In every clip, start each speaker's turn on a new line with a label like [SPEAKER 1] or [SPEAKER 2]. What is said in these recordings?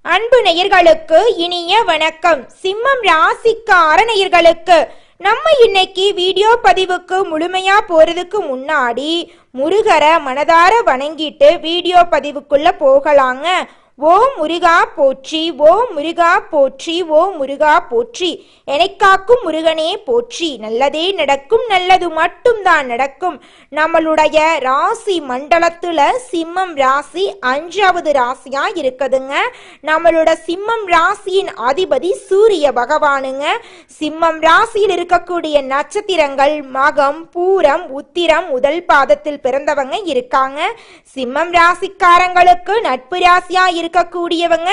[SPEAKER 1] அன்பு நேயர்களுக்கு இனிய வணக்கம். சிம்மம் ராசிக்கார நேயர்களுக்கு நம்ம இன்னைக்கு வீடியோ பதிவுக்கு முழுமையா போறதுக்கு முன்னாடி முருகரை மனதார வணங்கிட்டு வீடியோ பதிவுக்குள்ள போகலாங்க. ஓ முருகா போற்றி, ஓ முருகா போற்றி, ஓ முருகா போற்றி, எனக்காக்கும் முருகனே போற்றி. நல்லதே நடக்கும், நல்லது மட்டும்தான் நடக்கும். நம்மளுடைய ராசி மண்டலத்துல சிம்மம் ராசி 5வது ராசியா இருக்குதுங்க. நம்மளோட சிம்மம் ராசியின் அதிபதி சூரிய பகவானுங்க. சிம்மம் ராசியில் இருக்கக்கூடிய நட்சத்திரங்கள் மகம், பூரம், உத்திரம் முதல் பாதத்தில் பிறந்தவங்க இருக்காங்க. சிம்மம் ராசிக்காரங்களுக்கு நட்பு ராசியா இருக்கக்கூடியவங்க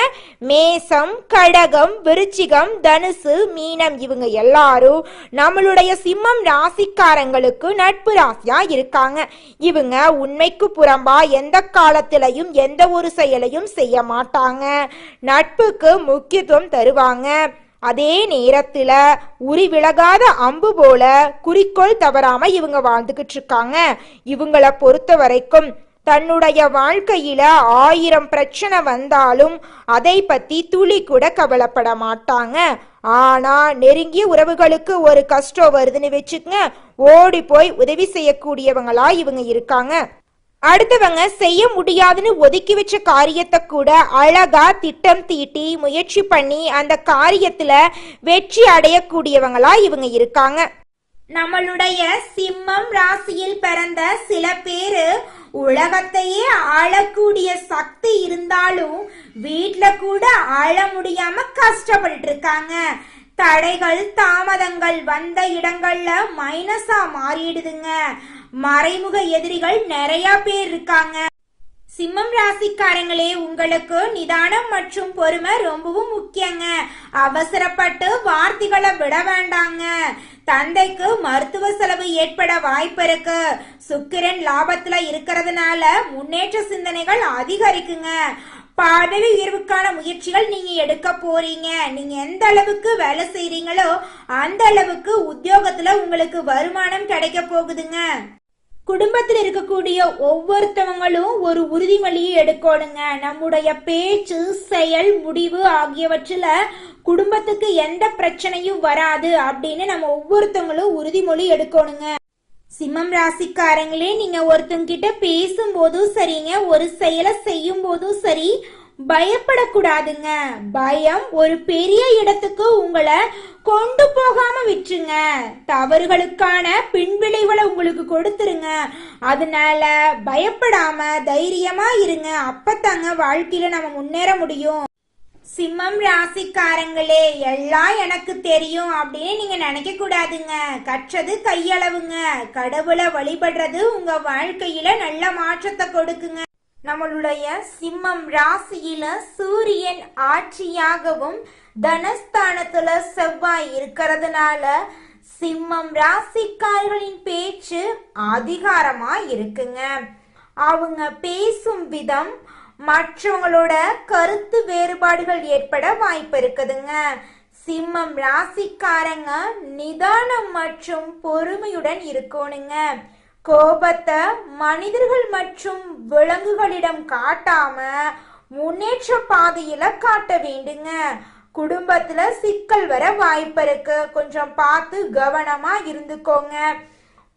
[SPEAKER 1] மேசம், கடகம், விருச்சிகம், தனுசு, மீனம். இவங்க எல்லாரும் நம்மளுடைய சிம்மம் ராசிக்காரங்களுக்கு நட்பு ராசியா இருக்காங்க. இவங்க உண்மைக்கு புறம்பா எந்த காலத்திலையும் எந்த ஒரு செயலையும் செய்ய மாட்டாங்க. நட்புக்கு முக்கியத்துவம் தருவாங்க. அதே நேரத்துல உரி விலகாத அம்பு போல குறிக்கோள் தவறாம இவங்க வாழ்ந்துகிட்டு இருக்காங்க. இவங்களை பொறுத்த வரைக்கும் தன்னுடைய வாழ்க்கையில 1000 பிரச்சனை வந்தாலும் அதை பத்தி துளி கூட கவலைப்பட மாட்டாங்க. ஆனா நெருங்கிய உறவுகளுக்கு ஒரு கஷ்டம் வருதுன்னு வச்சுக்கங்க, ஓடி போய் உதவி செய்யக்கூடியவங்களா இவங்க இருக்காங்க. அடுத்தவங்க செய்ய முடியாதுன்னு ஒதுக்கி வச்ச காரியத்தை கூட அழகா திட்டம் தீட்டி முயற்சி பண்ணி அந்த காரியத்துல வெற்றி அடையக்கூடியவங்களா இவங்க இருக்காங்க. நம்மளுடைய சிம்மம் ராசியில் பிறந்த சில பேரு உலகத்தையே ஆளக்கூடிய சக்தி இருந்தாலும் வீட்ல கூட ஆள முடியாம கஷ்டப்பட்டு இருக்காங்க. தடைகள் தாமதங்கள் வந்த இடங்கள்ல மைனஸா மாறிடுதுங்க. மறைமுக எதிரிகள் நிறைய பேர் இருக்காங்க. சிம்மம் ராசிக்காரங்களே, உங்களுக்கு நிதானம் மற்றும் பொறுமை ரொம்பவும் முக்கியங்க. அவசரப்பட்டு வார்த்தைகளை விட வேண்டாங்க. தந்தைக்கு மருத்துவ செலவு ஏற்பட வாய்ப்பு இருக்கு. சுக்கிரன் லாபத்துல இருக்கிறதுனால முன்னேற்ற சிந்தனைகள் அதிகரிக்குங்க. பதவி உயர்வுக்கான முயற்சிகள் நீங்க எடுக்க போறீங்க. நீங்க எந்த அளவுக்கு வேலை செய்றீங்களோ அந்த அளவுக்கு உத்தியோகத்துல உங்களுக்கு வருமானம் கிடைக்க போகுதுங்க. குடும்பத்தில் இருக்கக்கூடிய ஒவ்வொருத்தவங்களும் ஒரு உறுதிமொழியை எடுக்கணுங்க. நம்முடைய பேச்சு, செயல், முடிவு ஆகியவற்றில குடும்பத்துக்கு எந்த பிரச்சனையும் வராது அப்படின்னு நம்ம ஒவ்வொருத்தவங்களும் உறுதிமொழி எடுக்கணுங்க. சிம்மம் ராசிக்காரங்களே, நீங்க ஒருத்தங்க கிட்ட பேசும்போதும் சரிங்க, ஒரு செயலை செய்யும் போதும் சரி, பயப்படக்கூடாதுங்க. பயம் ஒரு பெரிய இடத்துக்கு உங்களை கொண்டு போகாம விட்டுருங்க. தவறுகளுக்கான பின்விளைவுகளை உங்களுக்கு கொடுத்துருங்க. அதனால பயப்படாம தைரியமா இருங்க. அப்பத்தாங்க வாழ்க்கையில நம்ம முன்னேற முடியும். சிம்மம் ராசிக்காரங்களே, எல்லாம் எனக்கு தெரியும் அப்படின்னு நீங்க நினைக்க கூடாதுங்க. கற்றது கையளவுங்க. கடவுளை வழிபடுறது உங்க வாழ்க்கையில நல்ல மாற்றத்தை கொடுக்குங்க. நம்மளுடைய சிம்மம் ராசியில சூரியன் ஆட்சியாகவும் தனஸ்தானத்துல செவ்வாய் இருக்கிறதுனால சிம்மம் ராசிக்காரர்களின் பேச்சு அதிகாரமா இருக்குங்க. அவங்க பேசும் விதம் மற்றவங்களோட கருத்து வேறுபாடுகள் ஏற்பட வாய்ப்பு இருக்குதுங்க. சிம்மம் ராசிக்காரங்க நிதானம் மற்றும் பொறுமையுடன் இருக்கணுங்க. கோபத்தை மனிதர்கள் மற்றும் விலங்குகளிடம் காட்டாம முன்னேற்ற பாதையில காட்ட வேண்டுங்க. குடும்பத்துல சிக்கல் வர வாய்ப்பு இருக்கு. கொஞ்சம் பார்த்து கவனமா இருந்துக்கோங்க.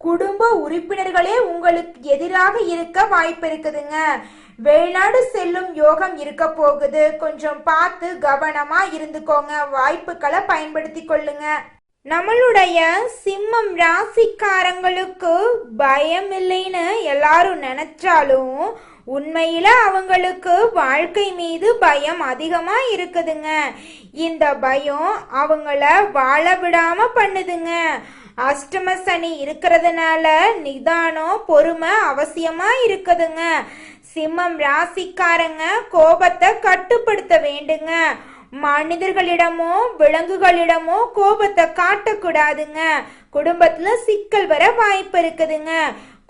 [SPEAKER 1] குடும்ப உறுப்பினர்களே உங்களுக்கு எதிராக இருக்க வாய்ப்பு இருக்குதுங்க. வெளிநாடு செல்லும் யோகம் இருக்க போகுது. கொஞ்சம் பார்த்து கவனமா இருந்துக்கோங்க. வாய்ப்புகளை பயன்படுத்தி கொள்ளுங்க. நம்மளுடைய சிம்மம் ராசிக்காரங்களுக்கு பயம் இல்லைன்னு எல்லாரும் நினைச்சாலும் உண்மையில அவங்களுக்கு வாழ்க்கை மீது பயம் அதிகமா இருக்குதுங்க. இந்த பயம் அவங்கள வாழ விடாம பண்ணுதுங்க. அஷ்டம சனி இருக்கிறதுனால நிதானம் பொறுமை அவசியமா இருக்குதுங்க. சிம்மம் ராசிக்காரங்க கோபத்தை கட்டுப்படுத்த வேண்டுங்க. மனிதர்களிடமோ விலங்குகளிடமோ கோபத்தை காட்டக்கூடாதுங்க. குடும்பத்துல சிக்கல் வர வாய்ப்பு இருக்குதுங்க.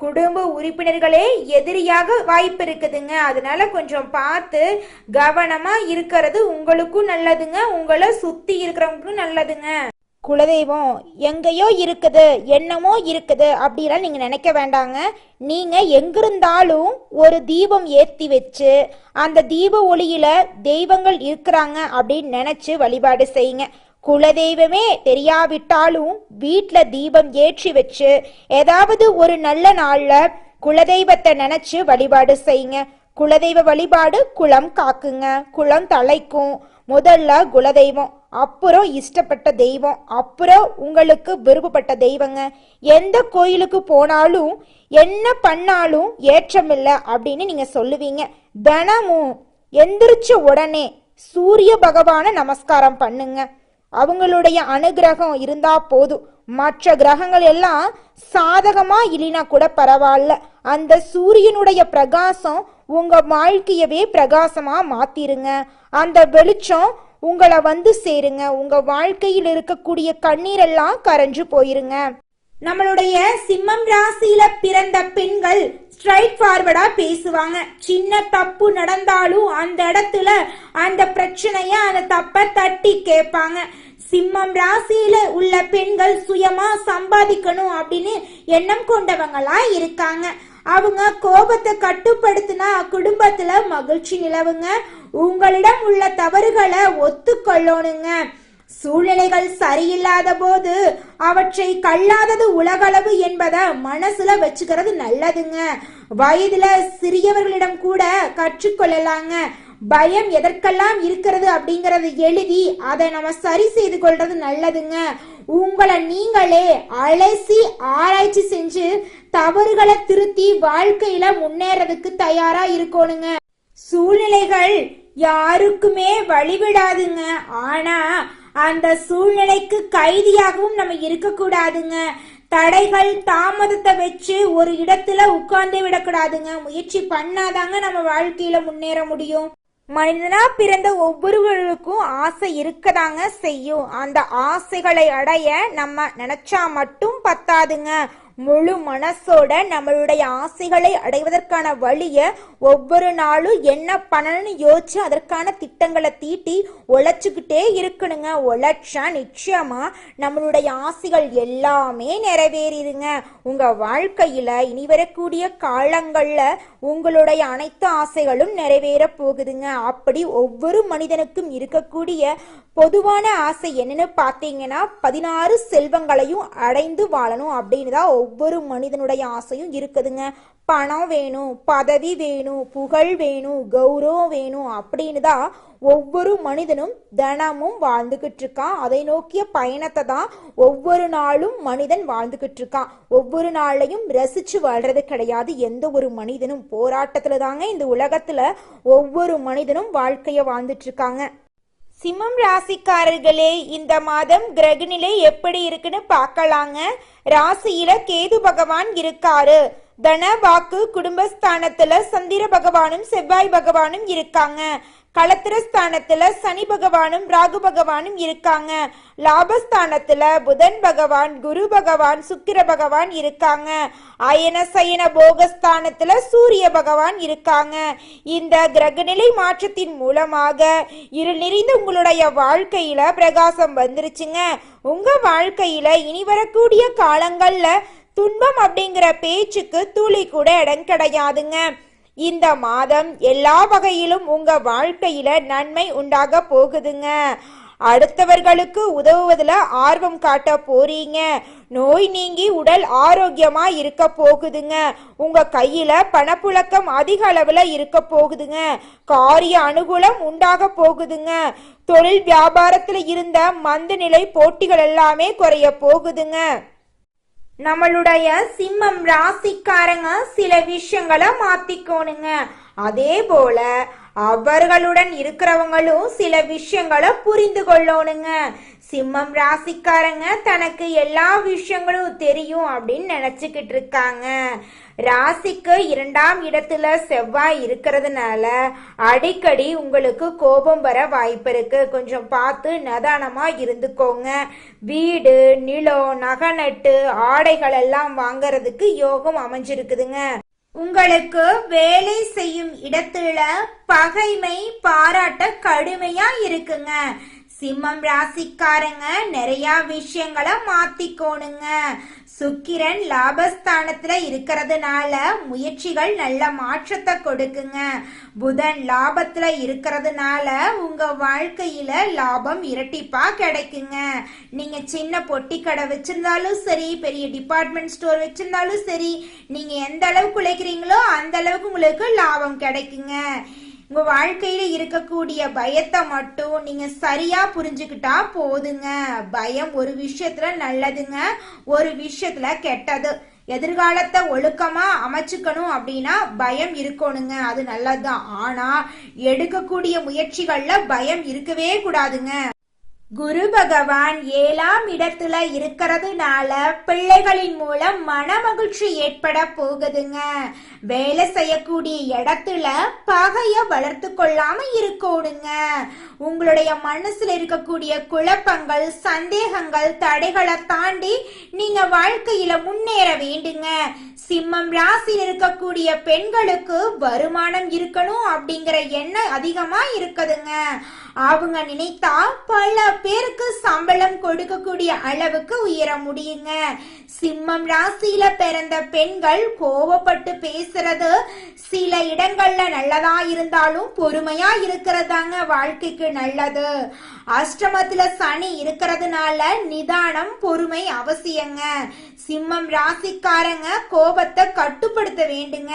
[SPEAKER 1] குடும்ப உறுப்பினர்களே எதிரியாக வாய்ப்பு இருக்குதுங்க. அதனால கொஞ்சம் பார்த்து கவனமா இருக்கிறது உங்களுக்கும் நல்லதுங்க. உங்களை சுத்தி இருக்கிறவங்களுக்கும் நல்லதுங்க. குலதெய்வம் எங்கேயோ இருக்குது, என்னமோ இருக்குது அப்படிலாம் நீங்க நினைக்க வேண்டாங்க. நீங்க எங்கிருந்தாலும் ஒரு தீபம் ஏத்தி வச்சு அந்த தீப ஒளியில தெய்வங்கள் இருக்கிறாங்க அப்படின்னு நினைச்சு வழிபாடு செய்யுங்க. குலதெய்வமே தெரியாவிட்டாலும் வீட்டில் தீபம் ஏற்றி வச்சு ஏதாவது ஒரு நல்ல நாள்ல குலதெய்வத்தை நினைச்சு வழிபாடு செய்யுங்க. குலதெய்வ வழிபாடு குலம் காக்குங்க, குலம் தலைக்கும். முதல்ல குலதெய்வம், அப்புறம் இஷ்டப்பட்ட தெய்வம், அப்புறம் உங்களுக்கு விருப்பப்பட்ட தெய்வங்க. எந்த கோயிலுக்கு போனாலும் என்ன பண்ணாலும் ஏற்றமில்லை அப்படின்னு நீங்க சொல்லுவீங்க. தினமும் எந்திரிச்ச உடனே சூரிய பகவான நமஸ்காரம் பண்ணுங்க. அவங்களுடைய அனுகிரகம் இருந்தா போதும். மற்ற கிரகங்கள் எல்லாம் சாதகமா இல்லைனா கூட பரவாயில்ல, அந்த சூரியனுடைய பிரகாசம் உங்க வாழ்க்கையவே பிரகாசமா மாத்திருங்க. அந்த வெளிச்சம் உங்களை வந்து சேருங்க. உங்க வாழ்க்கையில் இருக்கக்கூடிய கண்ணீரெல்லாம் கரைஞ்சு போயிருங்க. நம்மளுடைய சிம்மம் ராசியில பிறந்த பெண்கள் ஸ்ட்ரைட் ஃபார்வர்டா பேசுவாங்க. சின்ன தப்பு நடந்தாலும் அந்த இடத்துல அந்த பிரச்சனைய அந்த தப்ப தட்டி கேட்பாங்க. சிம்மம் ராசியில உள்ள பெண்கள் சுயமா சம்பாதிக்கணும் அப்படின்னு எண்ணம் கொண்டவங்களா இருக்காங்க. அவங்க கோபத்தை கட்டுப்படுத்தினா குடும்பத்துல மகிழ்ச்சி நிலவுங்க. உங்களிடம் உள்ள தவறுகளை ஒத்துக்கொள்ளணுங்க. சூழ்நிலைகள் சரியில்லாத போது அவற்றை கல்லாதது உலகளவு என்பதை மனசுல வச்சுக்கிறது நல்லதுங்க. வயதுல சிறியவர்களிடம் கூட கற்றுக்கொள்ளலாங்க. பயம் எதற்கெல்லாம் இருக்கிறது அப்படிங்கறது எழுதி அதை நம்ம சரி செய்து கொள்றது நல்லதுங்க. உங்களை நீங்களே அலசி ஆராய்ச்சி செஞ்சு தவறுகளை திருத்தி வாழ்க்கையில முன்னேறதுக்கு தயாரா இருக்கணுங்க. சூழ்நிலைகள் யாருக்குமே வழிவிடாதுங்க. ஆனா அந்த சூழ்நிலைக்கு கைதியாகவும் நம்ம இருக்கக்கூடாதுங்க. தடைகள் தாமதத்தை வச்சு ஒரு இடத்துல உட்கார்ந்து விடக்கூடாதுங்க. முயற்சி பண்ணாதாங்க நம்ம வாழ்க்கையில முன்னேற முடியும். மனிதனா பிறந்த ஒவ்வொருவருக்கும் ஆசை இருக்கதாங்க செய்யும். அந்த ஆசைகளை அடைய நம்ம நினைச்சா மட்டும் பத்தாதுங்க. முழு மனசோட நம்மளுடைய ஆசைகளை அடைவதற்கான வழிய ஒவ்வொரு நாளும் என்ன பண்ணணும்னு யோசிச்சு அதற்கான திட்டங்களை தீட்டி உழைச்சுக்கிட்டே இருக்கணுங்க. உழைச்சா நிச்சயமா நம்மளுடைய ஆசைகள் எல்லாமே நிறைவேறிடுங்க. உங்க வாழ்க்கையில இனி வரக்கூடிய காலங்கள்ல உங்களுடைய அனைத்து ஆசைகளும் நிறைவேற போகுதுங்க. அப்படி ஒவ்வொரு மனிதனுக்கும் இருக்கக்கூடிய பொதுவான ஆசை என்னன்னு பார்த்தீங்கன்னா 16 செல்வங்களையும் அடைந்து வாழணும் அப்படின்னு தான் ஒவ்வொரு மனிதனுடைய ஆசையும் இருக்குதுங்க. பணம் வேணும், பதவி வேணும், புகழ் வேணும், கௌரவம் வேணும் அப்படின்னு தான் ஒவ்வொரு மனிதனும் தினமும் வாழ்ந்துகிட்டு இருக்கான். அதை நோக்கிய பயணத்தை தான் ஒவ்வொரு நாளும் மனிதன் வாழ்ந்துகிட்டு இருக்கான். ஒவ்வொரு நாளையும் ரசிச்சு வாழ்றது கிடையாது. எந்த ஒரு மனிதனும் போராட்டத்துல தாங்க இந்த உலகத்துல ஒவ்வொரு மனிதனும் வாழ்க்கைய வாழ்ந்துட்டு இருக்காங்க. சிம்மம் ராசிக்காரர்களே, இந்த மாதம் கிரகநிலை எப்படி இருக்குன்னு பார்க்கலாங்க. ராசியில கேது பகவான் இருக்காரு. தன வாக்கு குடும்பஸ்தானத்துல சந்திர பகவானும் செவ்வாய் பகவானும் இருக்காங்க. களத்திரஸ்தானத்துல சனி பகவானும் ராகு பகவானும் இருக்காங்க. லாபஸ்தானத்துல புதன் பகவான், குரு பகவான், சுக்கிர பகவான் இருக்காங்க. அயன சயன போகஸ்தானத்துல சூரிய பகவான் இருக்காங்க. இந்த கிரகநிலை மாற்றத்தின் மூலமாக இருள் நிறைந்த உங்களுடைய வாழ்க்கையில பிரகாசம் வந்துருச்சுங்க. உங்க வாழ்க்கையில இனி வரக்கூடிய காலங்கள்ல துன்பம் அப்படிங்கிற பேச்சுக்கு துளி கூட இடம் கிடையாதுங்க. இந்த மாதம் எல்லா வகையிலும் உங்க வாழ்க்கையில நன்மை உண்டாக போகுதுங்க. அடுத்தவர்களுக்கு உதவுவதில் ஆர்வம் காட்ட போறீங்க. நோய் நீங்கி உடல் ஆரோக்கியமா இருக்க போகுதுங்க. உங்க கையில பணப்புழக்கம் அதிக அளவுல இருக்க போகுதுங்க. காரிய அனுகூலம் உண்டாக போகுதுங்க. தொழில் வியாபாரத்துல இருந்த மந்த நிலை போட்டிகள் எல்லாமே குறைய போகுதுங்க. நம்மளுடைய சிம்மம் ராசிக்காரங்க சில விஷயங்களை மாத்திக்கோணுங்க. அதே போல அவர்களுடன் இருக்கிறவங்களும் சில விஷயங்களை புரிந்து கொள்ளணுங்க. சிம்மம் ராசிக்காரங்க தனக்கு எல்லா விஷயங்களும் தெரியும் அப்படின்னு நினைச்சுக்கிட்டு இருக்காங்க. ராசிக்கு 2ஆம் இடத்துல செவ்வாய் இருக்கிறதுனால அடிக்கடி உங்களுக்கு கோபம் வர வாய்ப்பு இருக்கு. கொஞ்சம் பார்த்து நிதானமா இருந்துக்கோங்க. வீடு, நிலம், நகநட்டு, ஆடைகள் எல்லாம் வாங்கறதுக்கு யோகம் அமைஞ்சிருக்குதுங்க. உங்களுக்கு வேலை செய்யும் இடத்துல பகைமை பாராட்ட கடுமையா இருக்குங்க. சிம்மம் ராசிக்காரங்க நிறைய விஷயங்களை மாத்திக்கோணுங்க. சுக்கிரன் லாபஸ்தானத்துல இருக்கிறதுனால முயற்சிகள் நல்ல மாற்றத்தை கொடுக்குங்க. புதன் லாபத்துல இருக்கிறதுனால உங்க வாழ்க்கையில லாபம் இரட்டிப்பா கிடைக்குங்க. நீங்க சின்ன பொட்டி கடை வச்சிருந்தாலும் சரி, பெரிய டிபார்ட்மெண்ட் ஸ்டோர் வச்சிருந்தாலும் சரி, நீங்க எந்த அளவுக்கு உழைக்கிறீங்களோ அந்த அளவுக்கு உங்களுக்கு லாபம் கிடைக்குங்க. உங்க வாழ்க்கையில இருக்கக்கூடிய பயத்தை மட்டும் நீங்க சரியா புரிஞ்சுக்கிட்டா போதுங்க. பயம் ஒரு விஷயத்துல நல்லதுங்க, ஒரு விஷயத்துல கெட்டது. எதிர்காலத்தை ஒழுக்கமா அமைச்சுக்கணும் அப்படின்னா பயம் இருக்கணுங்க, அது நல்லதுதான். ஆனா எடுக்கக்கூடிய முயற்சிகள்ல பயம் இருக்கவே கூடாதுங்க. குரு பகவான் 7ஆம் இடத்துல இருக்கிறதுனால பிள்ளைகளின் மூலம் மன மகிழ்ச்சி ஏற்பட போகுதுங்க. வேலை செய்யக்கூடிய இடத்துல பகைய வளர்த்து கொள்ளாம இருக்கணுங்க. உங்களுடைய மனசுல இருக்கக்கூடிய குழப்பங்கள், சந்தேகங்கள், தடைகளை தாண்டி நீங்க வாழ்க்கையில முன்னேற வேண்டுங்க. சிம்மம் ராசியில் இருக்கக்கூடிய பெண்களுக்கு வருமானம் இருக்கணும் அப்படிங்கிற எண்ணம் அதிகமா இருக்குதுங்க. அவங்க நினைத்தா பல பேருக்கு சம்பளம் கொடுக்கக்கூடிய அளவுக்கு உயர முடியுங்க. சிம்மம் ராசியில பிறந்த பெண்கள் கோவப்பட்டு பேசுறது சில இடங்கள்ல நல்லதா இருந்தாலும் பொறுமையா இருக்கிறதாங்க வாழ்க்கைக்கு நல்லது. அஷ்டமத்துல சனி இருக்கிறதுனால நிதானம், பொறுமை அவசியங்க. சிம்மம் ராசிக்காரங்க கோபத்தை கட்டுப்படுத்த வேண்டுங்க.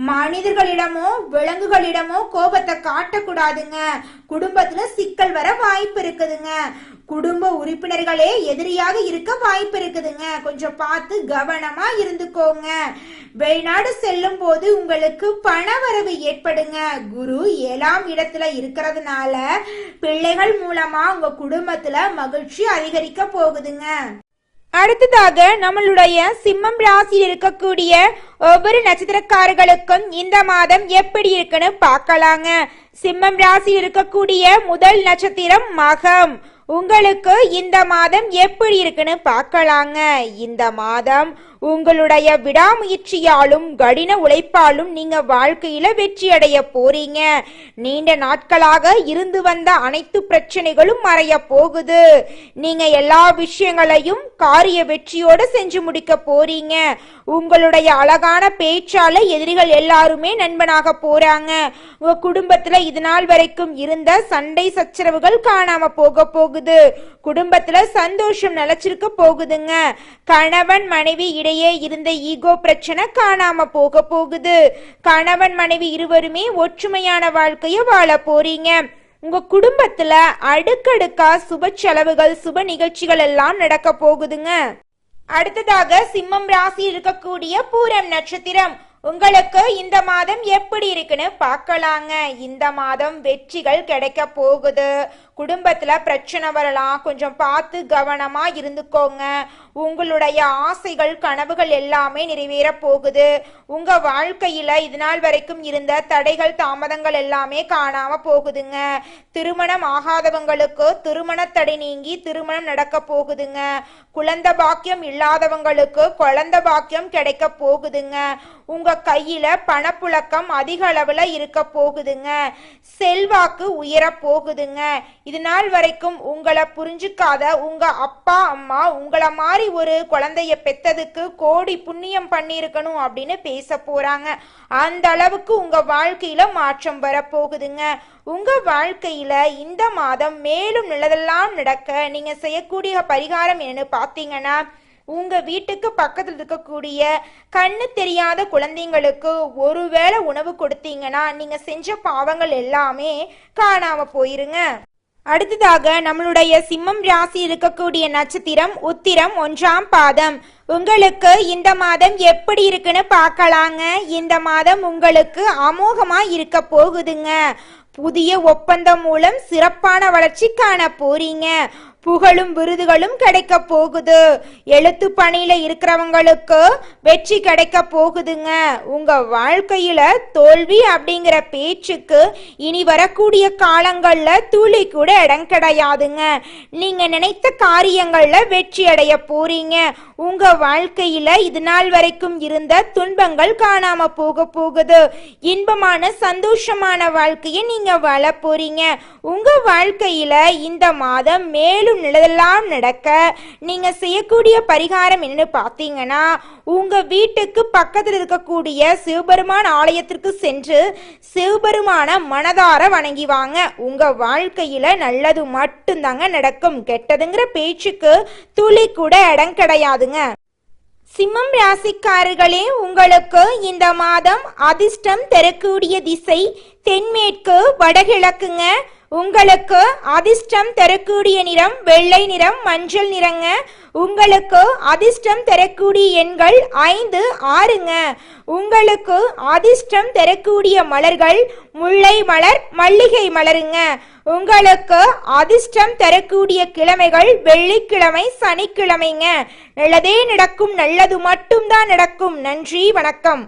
[SPEAKER 1] மனிதர்களிடமோ விலங்குகளிடமோ கோபத்தை காட்டக்கூடாதுங்க. குடும்பத்துல சிக்கல் வர வாய்ப்பு இருக்குதுங்க. குடும்ப உறுப்பினர்களே எதிரியாக இருக்க வாய்ப்பு இருக்குதுங்க. கொஞ்சம் பார்த்து கவனமா இருந்துக்கோங்க. வெளிநாடு செல்லும் போது உங்களுக்கு பணவரவு ஏற்படுங்க. குரு 7ஆம் இடத்துல இருக்கிறதுனால பிள்ளைகள் மூலமா உங்க குடும்பத்துல மகிழ்ச்சி அதிகரிக்க போகுதுங்க. அடுத்ததாக நம்மளுடைய சிம்மம் ராசியில் இருக்கக்கூடிய ஒவ்வொரு நட்சத்திரக்காரர்களுக்கும் இந்த மாதம் எப்படி இருக்குன்னு பார்க்கலாங்க. சிம்மம் ராசியில் இருக்கக்கூடிய முதல் நட்சத்திரம் மகம். உங்களுக்கு இந்த மாதம் எப்படி இருக்குன்னு பார்க்கலாங்க. இந்த மாதம் உங்களுடைய விடாமுயற்சியாலும் கடின உழைப்பாலும் நீங்க வாழ்க்கையில வெற்றி அடைய போறீங்க. நீண்ட நாட்களாக இருந்து வந்த அனைத்து பிரச்சனைகளும் மறைய போகுது. நீங்க எல்லா விஷயங்களையும் காரிய வெற்றியோட செஞ்சு முடிக்க போறீங்க. உங்களுடைய அழகான பேச்சால எதிரிகள் எல்லாருமே நண்பனாக போறாங்க. உங்க குடும்பத்துல இது நாள் வரைக்கும் இருந்த சண்டை சச்சரவுகள் காணாம போக போகுது. குடும்பத்துல சந்தோஷம் நிலைச்சிருக்க போகுதுங்க. கணவன் மனைவி இடையே இருந்த ஈகோ பிரச்சனை காணாம போக போகுது. கணவன் மனைவி இருவருமே ஒற்றுமையான வாழ்க்கைய வாழ போறீங்க. உங்க குடும்பத்துல அடுக்கடுக்கா சுப செலவுகள், சுப நிகழ்ச்சிகள் எல்லாம் நடக்க போகுதுங்க. அடுத்ததாக சிம்மம் ராசி இருக்கக்கூடிய பூரம் நட்சத்திரம். உங்களுக்கு இந்த மாதம் எப்படி இருக்குன்னு பார்க்கலாங்க. இந்த மாதம் வெற்றிகள் கிடைக்க போகுது. குடும்பத்துல பிரச்சனை வரலாம், கொஞ்சம் பார்த்து கவனமா இருந்துக்கோங்க. உங்களுடைய ஆசைகள், கனவுகள் எல்லாமே நிறைவேற போகுது. உங்க வாழ்க்கையில இது நாள் வரைக்கும் இருந்த தடைகள், தாமதங்கள் எல்லாமே காணாம போகுதுங்க. திருமணம் ஆகாதவங்களுக்கு திருமண தடை நீங்கி திருமணம் நடக்க போகுதுங்க. குழந்தை பாக்கியம் இல்லாதவங்களுக்கு குழந்தை பாக்கியம் கிடைக்க போகுதுங்க. உங்க கையில பணப்புழக்கம் அதிக அளவுல இருக்க போகுதுங்க. செல்வாக்கு உயர போகுதுங்க. இது நாள் வரைக்கும் உங்களை புரிஞ்சுக்காத உங்க அப்பா அம்மா உங்களை மாதிரி ஒரு குழந்தைய பெத்ததுக்கு கோடி புண்ணியம் பண்ணியிருக்கணும் அப்படின்னு பேச போறாங்க. அந்த அளவுக்கு உங்க வாழ்க்கையில மாற்றம் வர போகுதுங்க. உங்க வாழ்க்கையில இந்த மாதம் மேலும் நல்லதெல்லாம் நடக்க நீங்க செய்யக்கூடிய பரிகாரம் என்னன்னு பாத்தீங்கன்னா, உங்க வீட்டுக்கு பக்கத்தில் இருக்கக்கூடிய கண்ணு தெரியாத குழந்தைங்களுக்கு ஒருவேளை உணவு கொடுத்தீங்கன்னா நீங்க செஞ்ச பாவங்கள் எல்லாமே காணாம போயிருங்க. அடுத்ததாக நம்மளுடைய சிம்மம் ராசி இருக்கக்கூடிய நட்சத்திரம் உத்திரம் 1ஆம் பாதம். உங்களுக்கு இந்த மாதம் எப்படி இருக்குன்னு பார்க்கலாங்க. இந்த மாதம் உங்களுக்கு அமோகமா இருக்க போகுதுங்க. புதிய ஒப்பந்தம் மூலம் சிறப்பான வளர்ச்சி காண போறீங்க. புகழும் விருதுகளும் கிடைக்க போகுது. எழுத்து பணியில இருக்கிறவங்களுக்கு வெற்றி கிடைக்க போகுதுங்க. உங்க வாழ்க்கையில தோல்வி அப்படிங்கிற பேச்சுக்கு இனி வரக்கூடிய காலங்கள்ல துளி கூட இடம் கிடையாதுங்க. நீங்க நினைத்த காரியங்கள்ல வெற்றி அடைய போறீங்க. உங்க வாழ்க்கையில இது நாள் வரைக்கும் இருந்த துன்பங்கள் காணாம போகுது. இன்பமான சந்தோஷமான வாழ்க்கையை நீங்க வாழ போறீங்க. உங்க வாழ்க்கையில இந்த மாதம் மேலும் நல்லதெல்லாம் நடக்க நீங்க செய்யக்கூடிய பரிகாரம் என்னன்னு பார்த்தீங்கன்னா, உங்க வீட்டுக்கு பக்கத்தில் இருக்கக்கூடிய சிவபெருமான் ஆலயத்திற்கு சென்று சிவபெருமான மனதார வணங்கி வாங்க. உங்க வாழ்க்கையில நல்லது மட்டும்தாங்க நடக்கும். கெட்டதுங்கிற பேச்சுக்கு துளி கூட இடம் கிடையாதுங்க. சிம்மம் ராசிக்காரர்களே, உங்களுக்கு இந்த மாதம் அதிர்ஷ்டம் தரக்கூடிய திசை தென்மேற்கு வடகிழக்குங்க. உங்களுக்கு அதிர்ஷ்டம் தரக்கூடிய நிறம் வெள்ளை நிறம், மஞ்சள் நிறங்க. உங்களுக்கு அதிர்ஷ்டம் தரக்கூடிய எண்கள் 5, 6ங்க. உங்களுக்கு அதிர்ஷ்டம் தரக்கூடிய மலர்கள் முல்லை மலர், மல்லிகை மலருங்க. உங்களுக்கு அதிர்ஷ்டம் தரக்கூடிய கிழமைகள் வெள்ளிக்கிழமை, சனிக்கிழமைங்க. நல்லதே நடக்கும், நல்லது மட்டும்தான் நடக்கும். நன்றி, வணக்கம்.